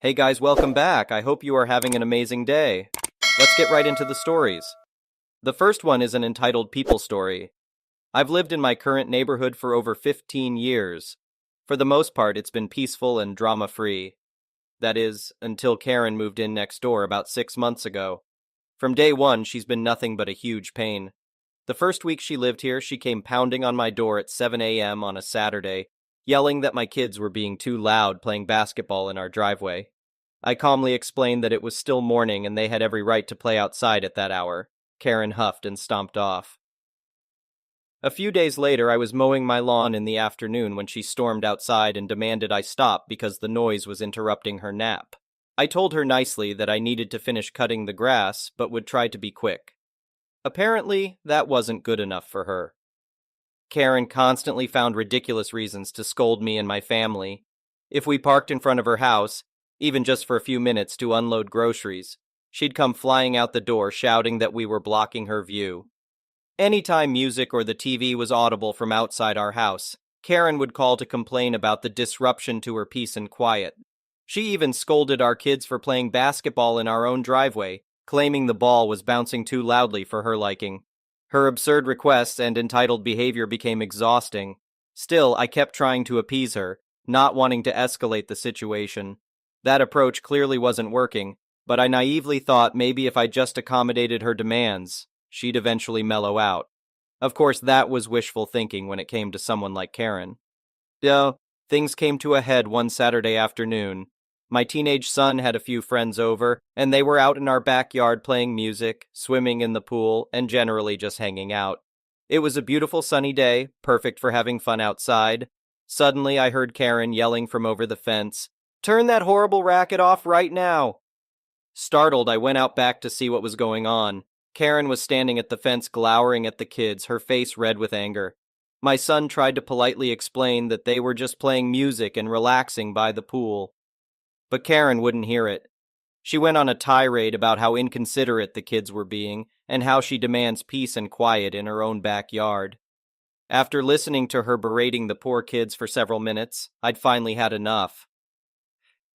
Hey guys, welcome back. I hope you are having an amazing day. Let's get right into the stories. The first one is an entitled people story. I've lived in my current neighborhood for over 15 years. For the most part, it's been peaceful and drama-free. That is, until Karen moved in next door about 6 months ago. From day one, she's been nothing but a huge pain. The first week she lived here, she came pounding on my door at 7 a.m. on a Saturday, yelling that my kids were being too loud playing basketball in our driveway. I calmly explained that it was still morning and they had every right to play outside at that hour. Karen huffed and stomped off. A few days later, I was mowing my lawn in the afternoon when she stormed outside and demanded I stop because the noise was interrupting her nap. I told her nicely that I needed to finish cutting the grass, but would try to be quick. Apparently, that wasn't good enough for her. Karen constantly found ridiculous reasons to scold me and my family. If we parked in front of her house, even just for a few minutes to unload groceries, she'd come flying out the door shouting that we were blocking her view. Anytime music or the TV was audible from outside our house, Karen would call to complain about the disruption to her peace and quiet. She even scolded our kids for playing basketball in our own driveway, claiming the ball was bouncing too loudly for her liking. Her absurd requests and entitled behavior became exhausting. Still, I kept trying to appease her, not wanting to escalate the situation. That approach clearly wasn't working, but I naively thought maybe if I just accommodated her demands, she'd eventually mellow out. Of course, that was wishful thinking when it came to someone like Karen. Things came to a head one Saturday afternoon. My teenage son had a few friends over, and they were out in our backyard playing music, swimming in the pool, and generally just hanging out. It was a beautiful sunny day, perfect for having fun outside. Suddenly, I heard Karen yelling from over the fence, "Turn that horrible racket off right now!" Startled, I went out back to see what was going on. Karen was standing at the fence glowering at the kids, her face red with anger. My son tried to politely explain that they were just playing music and relaxing by the pool. But Karen wouldn't hear it. She went on a tirade about how inconsiderate the kids were being and how she demands peace and quiet in her own backyard. After listening to her berating the poor kids for several minutes, I'd finally had enough.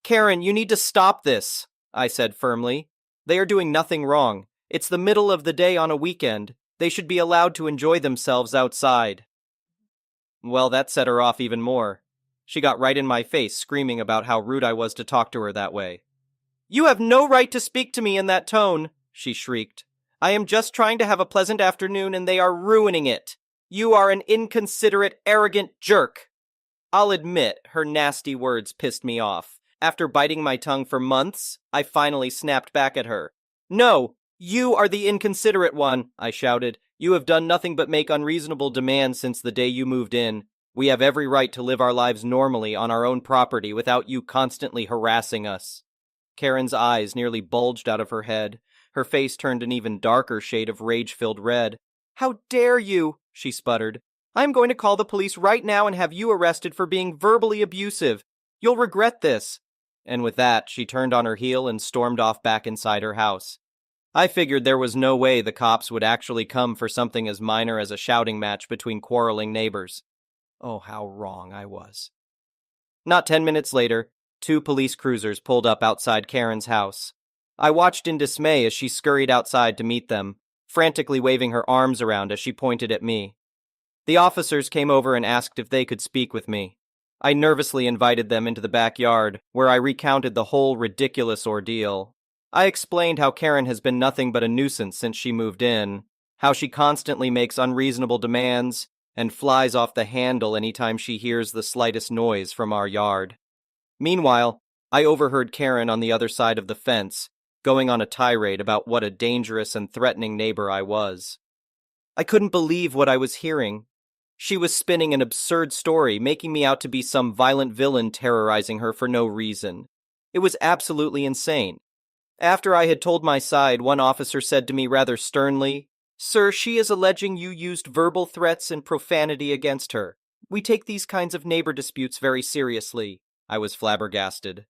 "Karen, you need to stop this," I said firmly. "They are doing nothing wrong. It's the middle of the day on a weekend. They should be allowed to enjoy themselves outside." Well, that set her off even more. She got right in my face, screaming about how rude I was to talk to her that way. "You have no right to speak to me in that tone," she shrieked. "I am just trying to have a pleasant afternoon and they are ruining it. You are an inconsiderate, arrogant jerk." I'll admit, her nasty words pissed me off. After biting my tongue for months, I finally snapped back at her. "No, you are the inconsiderate one," I shouted. "You have done nothing but make unreasonable demands since the day you moved in. We have every right to live our lives normally on our own property without you constantly harassing us." Karen's eyes nearly bulged out of her head. Her face turned an even darker shade of rage-filled red. "How dare you?" she sputtered. "I'm going to call the police right now and have you arrested for being verbally abusive. You'll regret this." And with that, she turned on her heel and stormed off back inside her house. I figured there was no way the cops would actually come for something as minor as a shouting match between quarreling neighbors. Oh, how wrong I was. Not 10 minutes later, 2 police cruisers pulled up outside Karen's house. I watched in dismay as she scurried outside to meet them, frantically waving her arms around as she pointed at me. The officers came over and asked if they could speak with me. I nervously invited them into the backyard, where I recounted the whole ridiculous ordeal. I explained how Karen has been nothing but a nuisance since she moved in, how she constantly makes unreasonable demands, and flies off the handle anytime she hears the slightest noise from our yard. Meanwhile, I overheard Karen on the other side of the fence, going on a tirade about what a dangerous and threatening neighbor I was. I couldn't believe what I was hearing. She was spinning an absurd story, making me out to be some violent villain terrorizing her for no reason. It was absolutely insane. After I had told my side, one officer said to me rather sternly, "Sir, she is alleging you used verbal threats and profanity against her. We take these kinds of neighbor disputes very seriously." I was flabbergasted.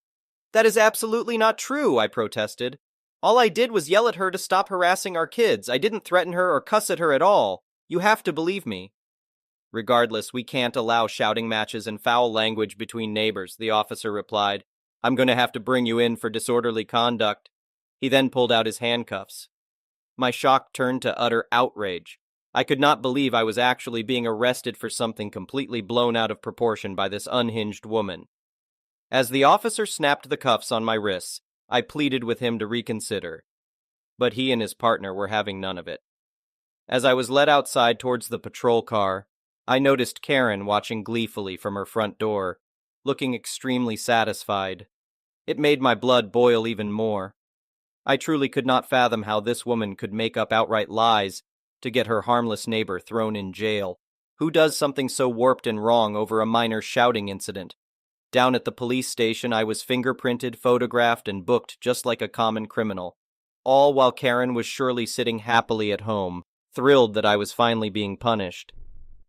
"That is absolutely not true," I protested. "All I did was yell at her to stop harassing our kids. I didn't threaten her or cuss at her at all. You have to believe me." "Regardless, we can't allow shouting matches and foul language between neighbors," the officer replied. I'm going to have to bring you in for disorderly conduct." He then pulled out his handcuffs. My shock turned to utter outrage. I could not believe I was actually being arrested for something completely blown out of proportion by this unhinged woman. As the officer snapped the cuffs on my wrists, I pleaded with him to reconsider. But he and his partner were having none of it. As I was led outside towards the patrol car, I noticed Karen watching gleefully from her front door, looking extremely satisfied. It made my blood boil even more. I truly could not fathom how this woman could make up outright lies to get her harmless neighbor thrown in jail. Who does something so warped and wrong over a minor shouting incident? Down at the police station, I was fingerprinted, photographed, and booked just like a common criminal. All while Karen was surely sitting happily at home, thrilled that I was finally being punished.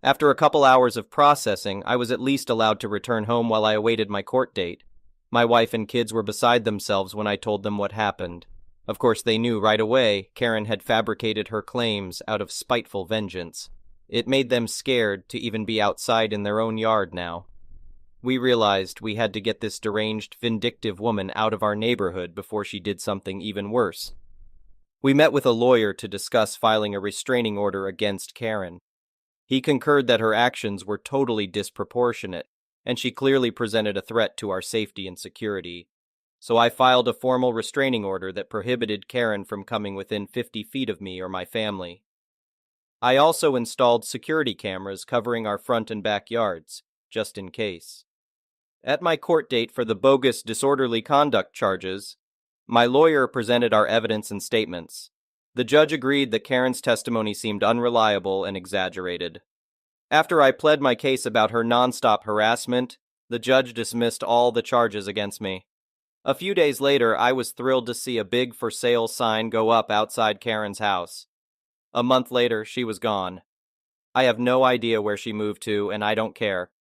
After a couple hours of processing, I was at least allowed to return home while I awaited my court date. My wife and kids were beside themselves when I told them what happened. Of course, they knew right away Karen had fabricated her claims out of spiteful vengeance. It made them scared to even be outside in their own yard now. We realized we had to get this deranged, vindictive woman out of our neighborhood before she did something even worse. We met with a lawyer to discuss filing a restraining order against Karen. He concurred that her actions were totally disproportionate, and she clearly presented a threat to our safety and security. So I filed a formal restraining order that prohibited Karen from coming within 50 feet of me or my family. I also installed security cameras covering our front and backyards, just in case. At my court date for the bogus disorderly conduct charges, my lawyer presented our evidence and statements. The judge agreed that Karen's testimony seemed unreliable and exaggerated. After I pled my case about her nonstop harassment, the judge dismissed all the charges against me. A few days later, I was thrilled to see a big for sale sign go up outside Karen's house. A month later, she was gone. I have no idea where she moved to, and I don't care.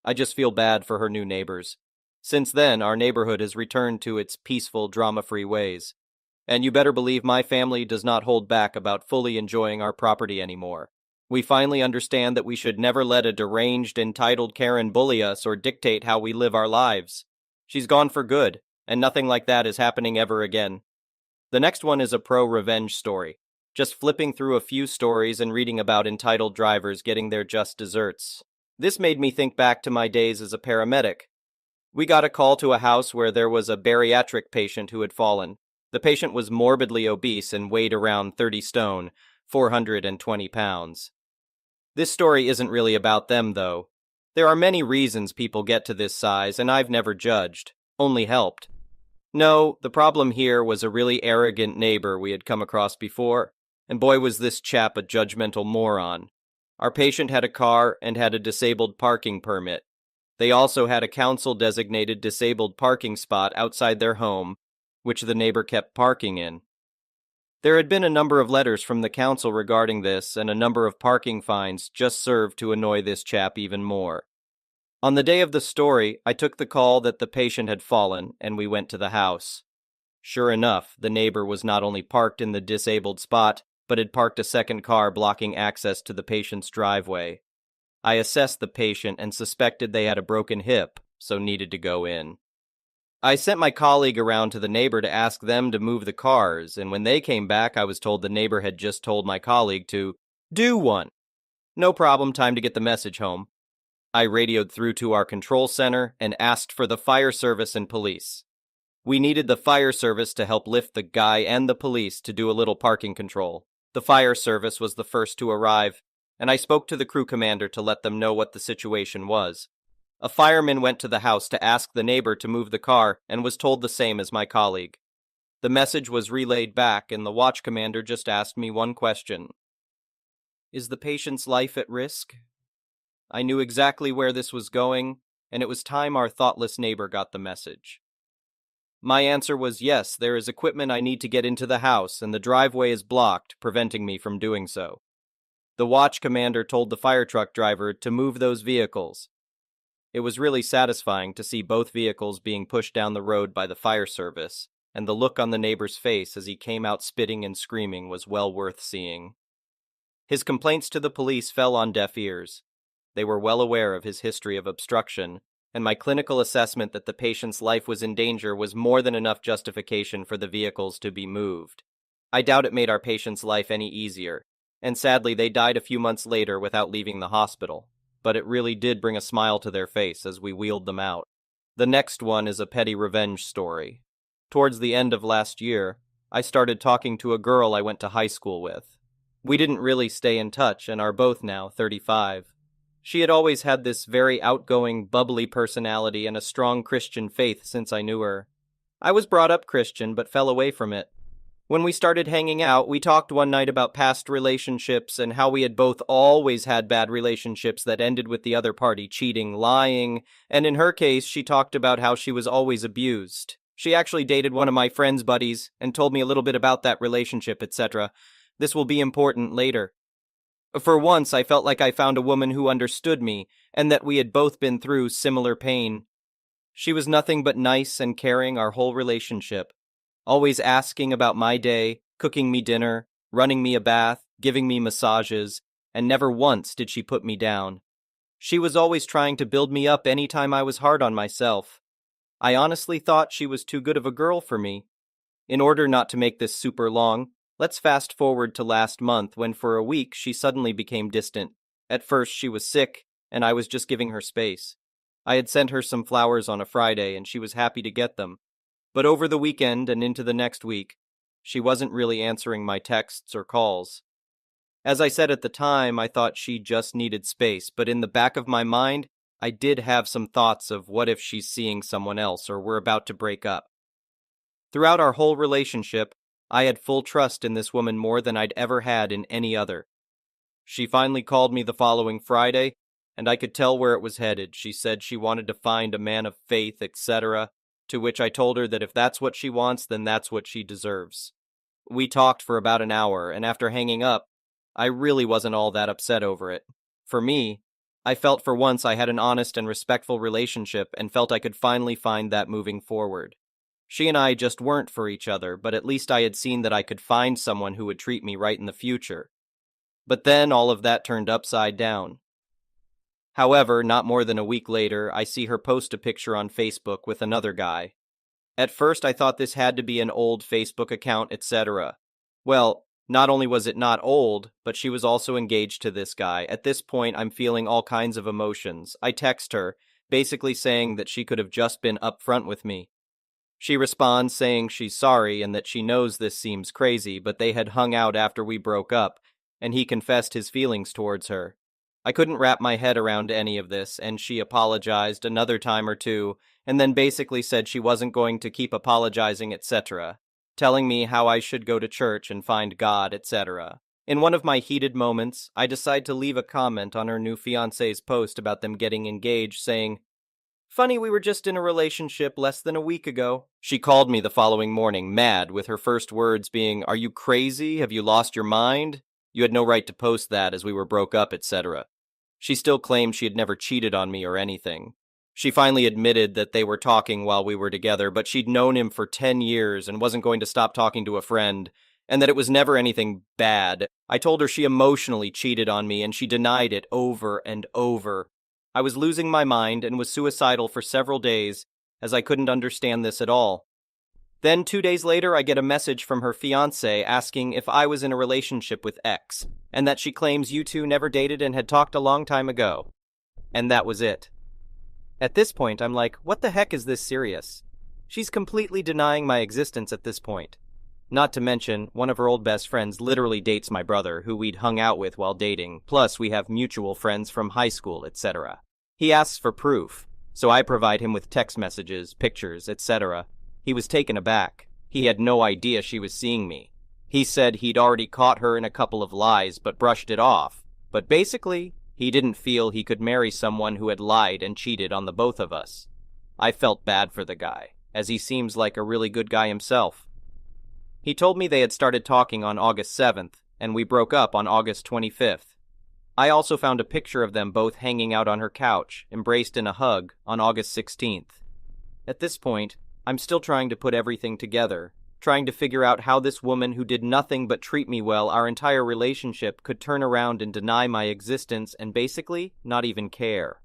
I just feel bad for her new neighbors. Since then, our neighborhood has returned to its peaceful, drama-free ways. And you better believe my family does not hold back about fully enjoying our property anymore. We finally understand that we should never let a deranged, entitled Karen bully us or dictate how we live our lives. She's gone for good, and nothing like that is happening ever again. The next one is a pro-revenge story. Just flipping through a few stories and reading about entitled drivers getting their just desserts. This made me think back to my days as a paramedic. We got a call to a house where there was a bariatric patient who had fallen. The patient was morbidly obese and weighed around 30 stone, 420 pounds. This story isn't really about them, though. There are many reasons people get to this size, and I've never judged, only helped. No, the problem here was a really arrogant neighbor we had come across before, and boy was this chap a judgmental moron. Our patient had a car and had a disabled parking permit. They also had a council-designated disabled parking spot outside their home, which the neighbor kept parking in. There had been a number of letters from the council regarding this, and a number of parking fines just served to annoy this chap even more. On the day of the story, I took the call that the patient had fallen, and we went to the house. Sure enough, the neighbor was not only parked in the disabled spot, but had parked a second car blocking access to the patient's driveway. I assessed the patient and suspected they had a broken hip, so needed to go in. I sent my colleague around to the neighbor to ask them to move the cars, and when they came back, I was told the neighbor had just told my colleague to do one. No problem, time to get the message home. I radioed through to our control center and asked for the fire service and police. We needed the fire service to help lift the guy and the police to do a little parking control. The fire service was the first to arrive, and I spoke to the crew commander to let them know what the situation was. A fireman went to the house to ask the neighbor to move the car and was told the same as my colleague. The message was relayed back, and the watch commander just asked me one question. Is the patient's life at risk? I knew exactly where this was going, and it was time our thoughtless neighbor got the message. My answer was yes, there is equipment I need to get into the house, and the driveway is blocked, preventing me from doing so. The watch commander told the fire truck driver to move those vehicles. It was really satisfying to see both vehicles being pushed down the road by the fire service, and the look on the neighbor's face as he came out spitting and screaming was well worth seeing. His complaints to the police fell on deaf ears. They were well aware of his history of obstruction, and my clinical assessment that the patient's life was in danger was more than enough justification for the vehicles to be moved. I doubt it made our patient's life any easier, and sadly they died a few months later without leaving the hospital, but it really did bring a smile to their face as we wheeled them out. The next one is a petty revenge story. Towards the end of last year, I started talking to a girl I went to high school with. We didn't really stay in touch and are both now 35. She had always had this very outgoing, bubbly personality and a strong Christian faith since I knew her. I was brought up Christian but fell away from it. When we started hanging out, we talked one night about past relationships and how we had both always had bad relationships that ended with the other party cheating, lying, and in her case, she talked about how she was always abused. She actually dated one of my friend's buddies and told me a little bit about that relationship, etc. This will be important later. For once, I felt like I found a woman who understood me and that we had both been through similar pain. She was nothing but nice and caring our whole relationship, always asking about my day, cooking me dinner, running me a bath, giving me massages, and never once did she put me down. She was always trying to build me up any time I was hard on myself. I honestly thought she was too good of a girl for me. In order not to make this super long, let's fast forward to last month when for a week she suddenly became distant. At first she was sick, and I was just giving her space. I had sent her some flowers on a Friday and she was happy to get them. But over the weekend and into the next week, she wasn't really answering my texts or calls. As I said at the time, I thought she just needed space, but in the back of my mind, I did have some thoughts of what if she's seeing someone else or we're about to break up. Throughout our whole relationship, I had full trust in this woman more than I'd ever had in any other. She finally called me the following Friday, and I could tell where it was headed. She said she wanted to find a man of faith, etc., to which I told her that if that's what she wants, then that's what she deserves. We talked for about an hour, and after hanging up, I really wasn't all that upset over it. For me, I felt for once I had an honest and respectful relationship and felt I could finally find that moving forward. She and I just weren't for each other, but at least I had seen that I could find someone who would treat me right in the future. But then all of that turned upside down. However, not more than a week later, I see her post a picture on Facebook with another guy. At first, I thought this had to be an old Facebook account, etc. Well, not only was it not old, but she was also engaged to this guy. At this point, I'm feeling all kinds of emotions. I text her, basically saying that she could have just been upfront with me. She responds saying she's sorry and that she knows this seems crazy, but they had hung out after we broke up, and he confessed his feelings towards her. I couldn't wrap my head around any of this, and she apologized another time or two, and then basically said she wasn't going to keep apologizing, etc., telling me how I should go to church and find God, etc. In one of my heated moments, I decide to leave a comment on her new fiancé's post about them getting engaged, saying, "Funny, we were just in a relationship less than a week ago." She called me the following morning, mad, with her first words being, "Are you crazy? Have you lost your mind? You had no right to post that as we were broke up, etc." She still claimed she had never cheated on me or anything. She finally admitted that they were talking while we were together, but she'd known him for 10 years and wasn't going to stop talking to a friend, and that it was never anything bad. I told her she emotionally cheated on me, and she denied it over and over. I was losing my mind and was suicidal for several days, as I couldn't understand this at all. Then 2 days later, I get a message from her fiancé asking if I was in a relationship with X, and that she claims you two never dated and had talked a long time ago. And that was it. At this point, I'm like, what the heck is this serious? She's completely denying my existence at this point. Not to mention, one of her old best friends literally dates my brother, who we'd hung out with while dating, plus we have mutual friends from high school, etc. He asks for proof, so I provide him with text messages, pictures, etc. He was taken aback. He had no idea she was seeing me. He said he'd already caught her in a couple of lies but brushed it off. But basically, he didn't feel he could marry someone who had lied and cheated on the both of us. I felt bad for the guy, as he seems like a really good guy himself. He told me they had started talking on August 7th, and we broke up on August 25th. I also found a picture of them both hanging out on her couch, embraced in a hug, on August 16th. At this point, I'm still trying to put everything together, trying to figure out how this woman who did nothing but treat me well our entire relationship could turn around and deny my existence and basically not even care.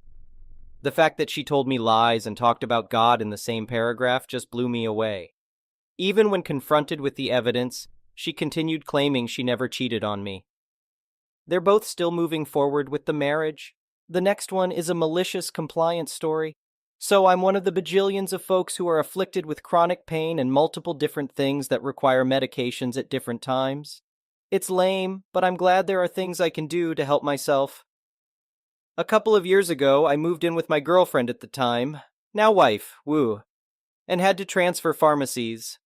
The fact that she told me lies and talked about God in the same paragraph just blew me away. Even when confronted with the evidence, she continued claiming she never cheated on me. They're both still moving forward with the marriage. The next one is a malicious compliance story. So I'm one of the bajillions of folks who are afflicted with chronic pain and multiple different things that require medications at different times. It's lame, but I'm glad there are things I can do to help myself. A couple of years ago, I moved in with my girlfriend at the time, now wife, woo, and had to transfer pharmacies.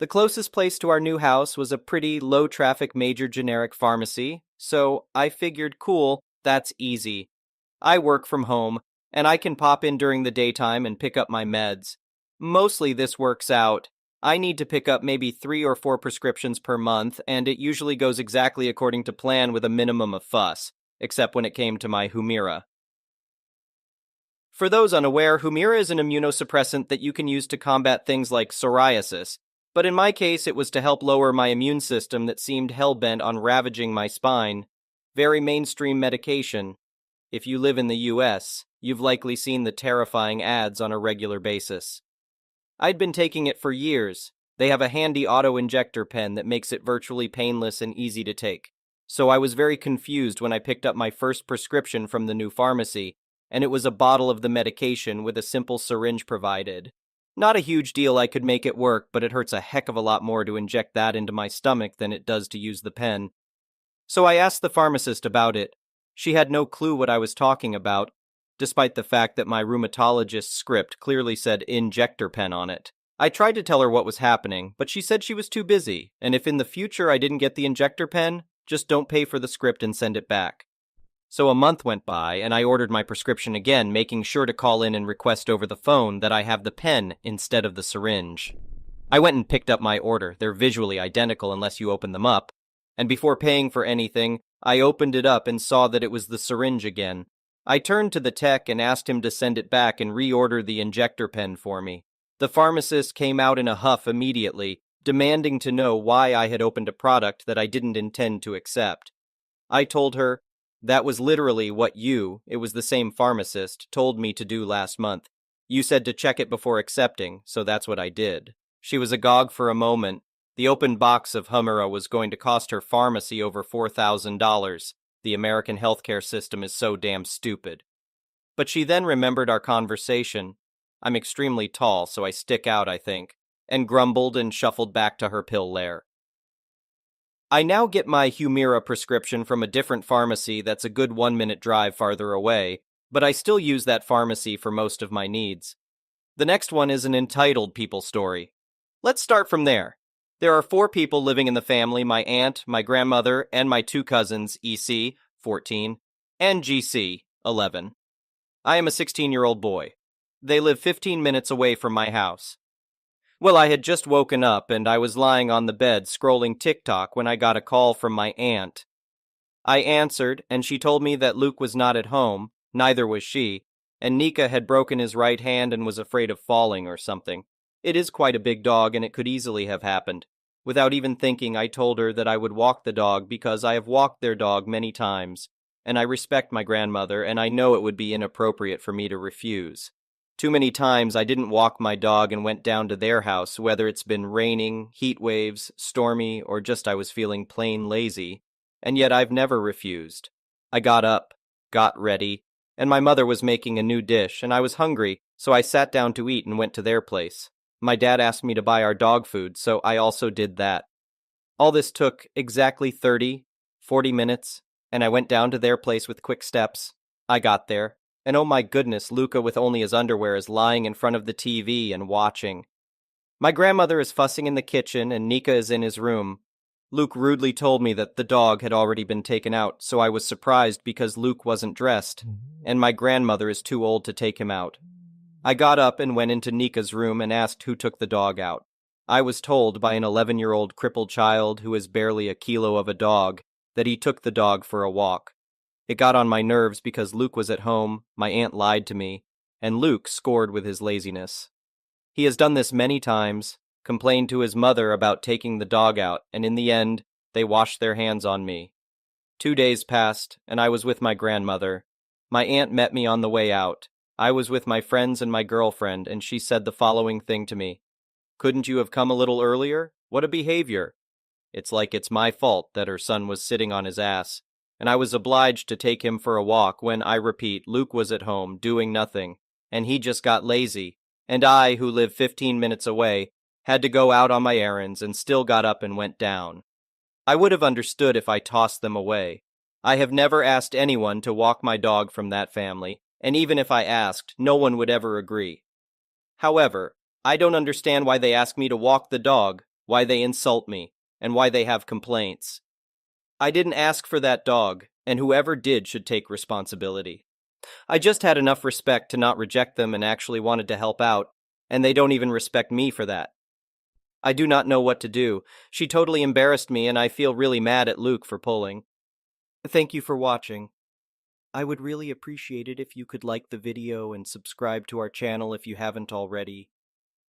The closest place to our new house was a pretty low-traffic major generic pharmacy, so I figured, cool, that's easy. I work from home, and I can pop in during the daytime and pick up my meds. Mostly this works out. I need to pick up maybe 3 or 4 prescriptions per month, and it usually goes exactly according to plan with a minimum of fuss, except when it came to my Humira. For those unaware, Humira is an immunosuppressant that you can use to combat things like psoriasis, but in my case it was to help lower my immune system that seemed hell-bent on ravaging my spine. Very mainstream medication. If you live in the US, you've likely seen the terrifying ads on a regular basis. I'd been taking it for years. They have a handy auto-injector pen that makes it virtually painless and easy to take. So I was very confused when I picked up my first prescription from the new pharmacy, and it was a bottle of the medication with a simple syringe provided. Not a huge deal, I could make it work, but it hurts a heck of a lot more to inject that into my stomach than it does to use the pen. So I asked the pharmacist about it. She had no clue what I was talking about, despite the fact that my rheumatologist's script clearly said injector pen on it. I tried to tell her what was happening, but she said she was too busy, and if in the future I didn't get the injector pen, just don't pay for the script and send it back. So a month went by, and I ordered my prescription again, making sure to call in and request over the phone that I have the pen instead of the syringe. I went and picked up my order. They're visually identical unless you open them up. And before paying for anything, I opened it up and saw that it was the syringe again. I turned to the tech and asked him to send it back and reorder the injector pen for me. The pharmacist came out in a huff immediately, demanding to know why I had opened a product that I didn't intend to accept. I told her, that was literally what it was the same pharmacist, told me to do last month. You said to check it before accepting, so that's what I did. She was agog for a moment. The open box of Humira was going to cost her pharmacy over $4,000. The American healthcare system is so damn stupid. But she then remembered our conversation. I'm extremely tall, so I stick out, I think, and grumbled and shuffled back to her pill lair. I now get my Humira prescription from a different pharmacy that's a good 1-minute drive farther away, but I still use that pharmacy for most of my needs. The next one is an entitled people story. Let's start from there. There are 4 people living in the family, my aunt, my grandmother, and my 2 cousins, EC, 14, and GC, 11. I am a 16-year-old boy. They live 15 minutes away from my house. Well, I had just woken up and I was lying on the bed scrolling TikTok when I got a call from my aunt. I answered, and she told me that Luke was not at home, neither was she, and Nika had broken his right hand and was afraid of falling or something. It is quite a big dog and it could easily have happened. Without even thinking, I told her that I would walk the dog because I have walked their dog many times, and I respect my grandmother and I know it would be inappropriate for me to refuse. Too many times I didn't walk my dog and went down to their house, whether it's been raining, heat waves, stormy, or just I was feeling plain lazy, and yet I've never refused. I got up, got ready, and my mother was making a new dish, and I was hungry, so I sat down to eat and went to their place. My dad asked me to buy our dog food, so I also did that. All this took exactly 40 minutes, and I went down to their place with quick steps. I got there. And oh my goodness, Luca with only his underwear is lying in front of the TV and watching. My grandmother is fussing in the kitchen and Nika is in his room. Luke rudely told me that the dog had already been taken out, so I was surprised because Luke wasn't dressed, and my grandmother is too old to take him out. I got up and went into Nika's room and asked who took the dog out. I was told by an 11-year-old crippled child who is barely a kilo of a dog that he took the dog for a walk. It got on my nerves because Luke was at home, my aunt lied to me, and Luke scored with his laziness. He has done this many times, complained to his mother about taking the dog out, and in the end, they washed their hands on me. 2 days passed, and I was with my grandmother. My aunt met me on the way out. I was with my friends and my girlfriend, and she said the following thing to me. Couldn't you have come a little earlier? What a behavior. It's like it's my fault that her son was sitting on his ass, and I was obliged to take him for a walk when, I repeat, Luke was at home, doing nothing, and he just got lazy, and I, who live 15 minutes away, had to go out on my errands and still got up and went down. I would have understood if I tossed them away. I have never asked anyone to walk my dog from that family, and even if I asked, no one would ever agree. However, I don't understand why they ask me to walk the dog, why they insult me, and why they have complaints. I didn't ask for that dog, and whoever did should take responsibility. I just had enough respect to not reject them and actually wanted to help out, and they don't even respect me for that. I do not know what to do. She totally embarrassed me, and I feel really mad at Luke for pulling. Thank you for watching. I would really appreciate it if you could like the video and subscribe to our channel if you haven't already.